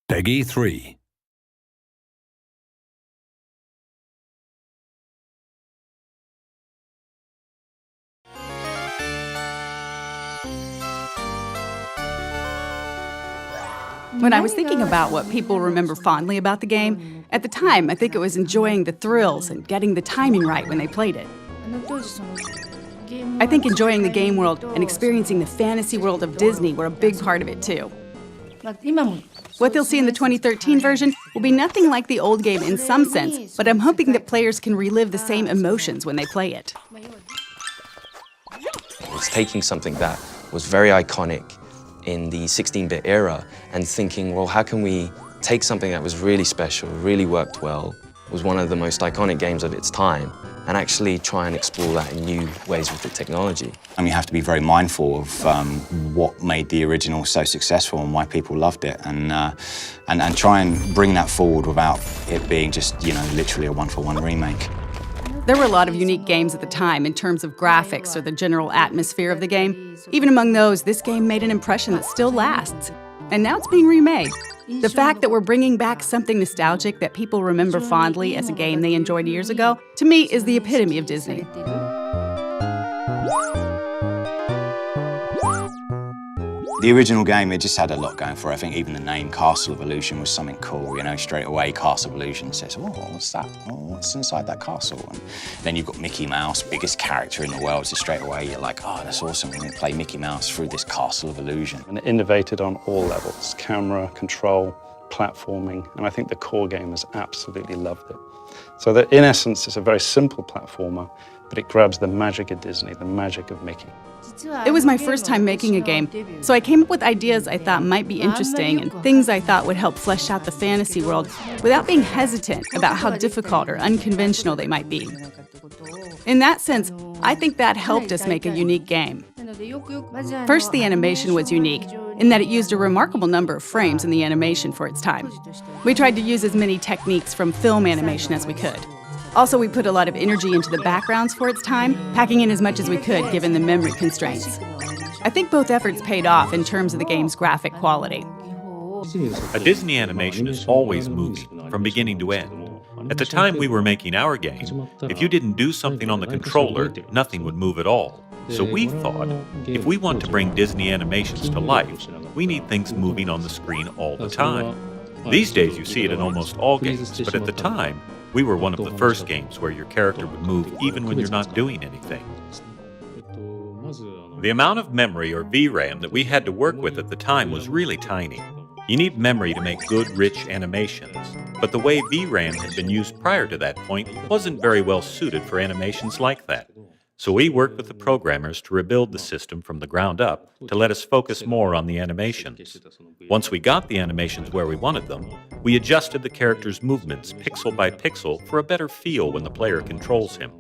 Peggy 3. When I was thinking about what people remember fondly about the game, at the time, I think it was enjoying the thrills and getting the timing right when they played it. I think enjoying the game world and experiencing the fantasy world of Disney were a big part of it too. What they'll see in the 2013 version will be nothing like the old game in some sense, but I'm hoping that players can relive the same emotions when they play it. It's taking something that was very iconic in the 16-bit era and thinking, well, how can we take something that was really special, really worked well, was one of the most iconic games of its time, and actually try and explore that in new ways with the technology. You have to be very mindful of what made the original so successful and why people loved it, and try and bring that forward without it being just, literally a one-for-one remake. There were a lot of unique games at the time in terms of graphics or the general atmosphere of the game. Even among those, this game made an impression that still lasts. And now it's being remade. The fact that we're bringing back something nostalgic that people remember fondly as a game they enjoyed years ago, to me, is the epitome of Disney. The original game, it just had a lot going for it. I think even the name Castle of Illusion was something cool, straight away Castle of Illusion says, oh, what's that? Oh, what's inside that castle? And then you've got Mickey Mouse, biggest character in the world, so straight away you're like, oh, that's awesome, we're gonna play Mickey Mouse through this Castle of Illusion. And it innovated on all levels, camera, control, platforming, and I think the core gamers absolutely loved it. So that in essence, it's a very simple platformer, but it grabs the magic of Disney, the magic of Mickey. It was my first time making a game, so I came up with ideas I thought might be interesting and things I thought would help flesh out the fantasy world without being hesitant about how difficult or unconventional they might be. In that sense, I think that helped us make a unique game. First, the animation was unique, in that it used a remarkable number of frames in the animation for its time. We tried to use as many techniques from film animation as we could. Also, we put a lot of energy into the backgrounds for its time, packing in as much as we could given the memory constraints. I think both efforts paid off in terms of the game's graphic quality. A Disney animation is always moving, from beginning to end. At the time we were making our game, if you didn't do something on the controller, nothing would move at all. So we thought, if we want to bring Disney animations to life, we need things moving on the screen all the time. These days you see it in almost all games, but at the time, we were one of the first games where your character would move even when you're not doing anything. The amount of memory, or VRAM, that we had to work with at the time was really tiny. You need memory to make good, rich animations, but the way VRAM had been used prior to that point wasn't very well suited for animations like that. So we worked with the programmers to rebuild the system from the ground up to let us focus more on the animations. Once we got the animations where we wanted them, we adjusted the character's movements pixel by pixel for a better feel when the player controls him.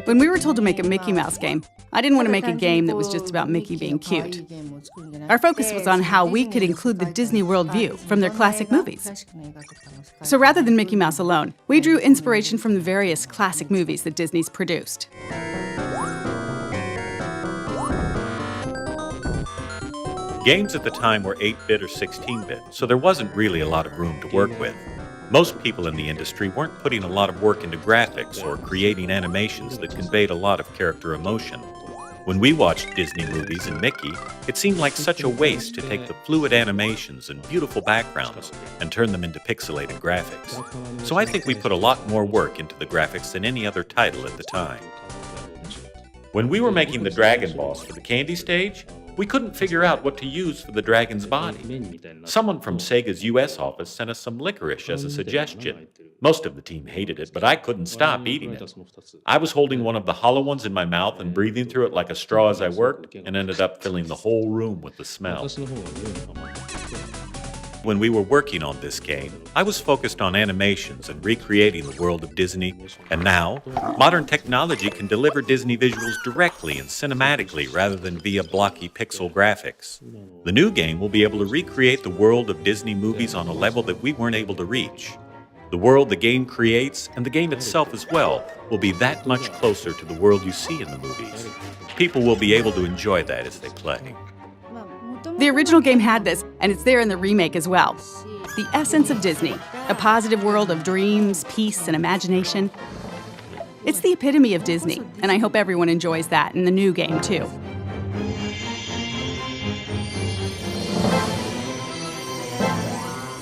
When we were told to make a Mickey Mouse game, I didn't want to make a game that was just about Mickey being cute. Our focus was on how we could include the Disney World view from their classic movies. So rather than Mickey Mouse alone, we drew inspiration from the various classic movies that Disney's produced. Games at the time were 8-bit or 16-bit, so there wasn't really a lot of room to work with. Most people in the industry weren't putting a lot of work into graphics or creating animations that conveyed a lot of character emotion. When we watched Disney movies and Mickey, it seemed like such a waste to take the fluid animations and beautiful backgrounds and turn them into pixelated graphics. So I think we put a lot more work into the graphics than any other title at the time. When we were making the dragon boss for the candy stage, we couldn't figure out what to use for the dragon's body. Someone from Sega's US office sent us some licorice as a suggestion. Most of the team hated it, but I couldn't stop eating it. I was holding one of the hollow ones in my mouth and breathing through it like a straw as I worked, and ended up filling the whole room with the smell. When we were working on this game, I was focused on animations and recreating the world of Disney, and now, modern technology can deliver Disney visuals directly and cinematically rather than via blocky pixel graphics. The new game will be able to recreate the world of Disney movies on a level that we weren't able to reach. The world the game creates, and the game itself as well, will be that much closer to the world you see in the movies. People will be able to enjoy that as they play. The original game had this, and it's there in the remake as well. The essence of Disney, a positive world of dreams, peace, and imagination. It's the epitome of Disney, and I hope everyone enjoys that in the new game, too.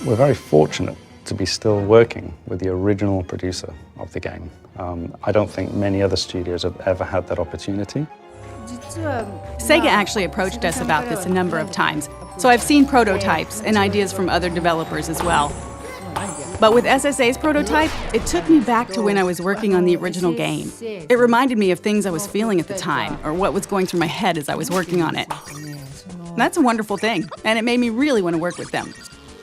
We're very fortunate to be still working with the original producer of the game. I don't think many other studios have ever had that opportunity. Sega actually approached us about this a number of times, so I've seen prototypes and ideas from other developers as well. But with SSA's prototype, it took me back to when I was working on the original game. It reminded me of things I was feeling at the time, or what was going through my head as I was working on it. That's a wonderful thing, and it made me really want to work with them.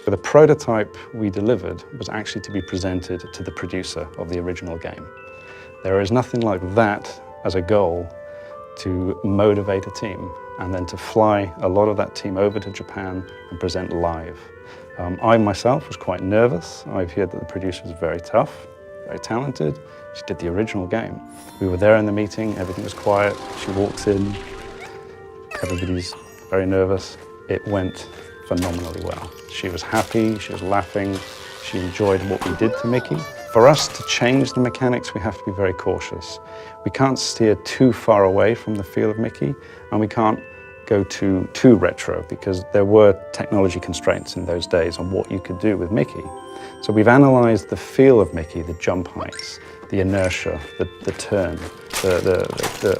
The prototype we delivered was actually to be presented to the producer of the original game. There is nothing like that as a goal to motivate a team and then to fly a lot of that team over to Japan and present live. I myself was quite nervous. I've heard that the producer was very tough, very talented. She did the original game. We were there in the meeting, everything was quiet. She walks in, everybody's very nervous. It went phenomenally well. She was happy, she was laughing, she enjoyed what we did to Mickey. For us to change the mechanics, we have to be very cautious. We can't steer too far away from the feel of Mickey, and we can't go too retro, because there were technology constraints in those days on what you could do with Mickey. So we've analyzed the feel of Mickey, the jump heights, the inertia, the turn,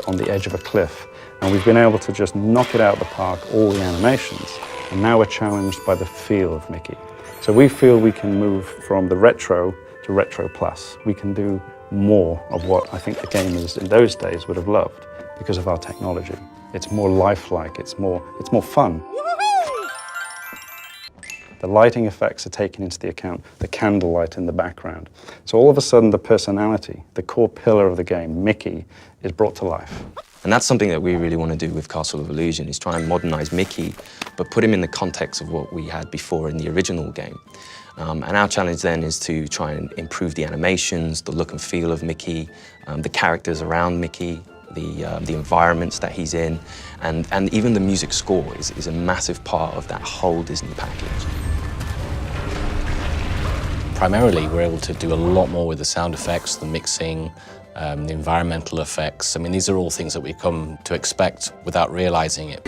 on the edge of a cliff, and we've been able to just knock it out of the park, all the animations. And now we're challenged by the feel of Mickey. So we feel we can move from the retro to retro plus. We can do more of what I think the gamers in those days would have loved because of our technology. It's more lifelike, it's more fun. The lighting effects are taken into the account, the candlelight in the background. So all of a sudden the personality, the core pillar of the game, Mickey, is brought to life. And that's something that we really want to do with Castle of Illusion, is try and modernize Mickey, but put him in the context of what we had before in the original game. And our challenge then is to try and improve the animations, the look and feel of Mickey, the characters around Mickey, the environments that he's in, and even the music score is a massive part of that whole Disney package. Primarily, we're able to do a lot more with the sound effects, the mixing, the environmental effects. I mean, these are all things that we come to expect without realizing it.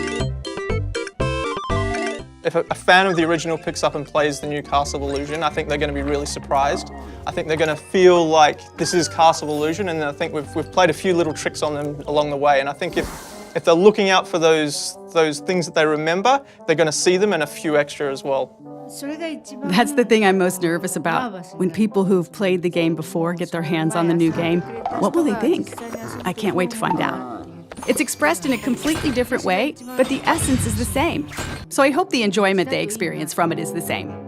If a fan of the original picks up and plays the new Castle of Illusion, I think they're going to be really surprised. I think they're going to feel like this is Castle of Illusion, and I think we've played a few little tricks on them along the way. And I think if they're looking out for those things that they remember, they're going to see them and a few extra as well. That's the thing I'm most nervous about. When people who've played the game before get their hands on the new game, what will they think? I can't wait to find out. It's expressed in a completely different way, but the essence is the same. So I hope the enjoyment they experience from it is the same.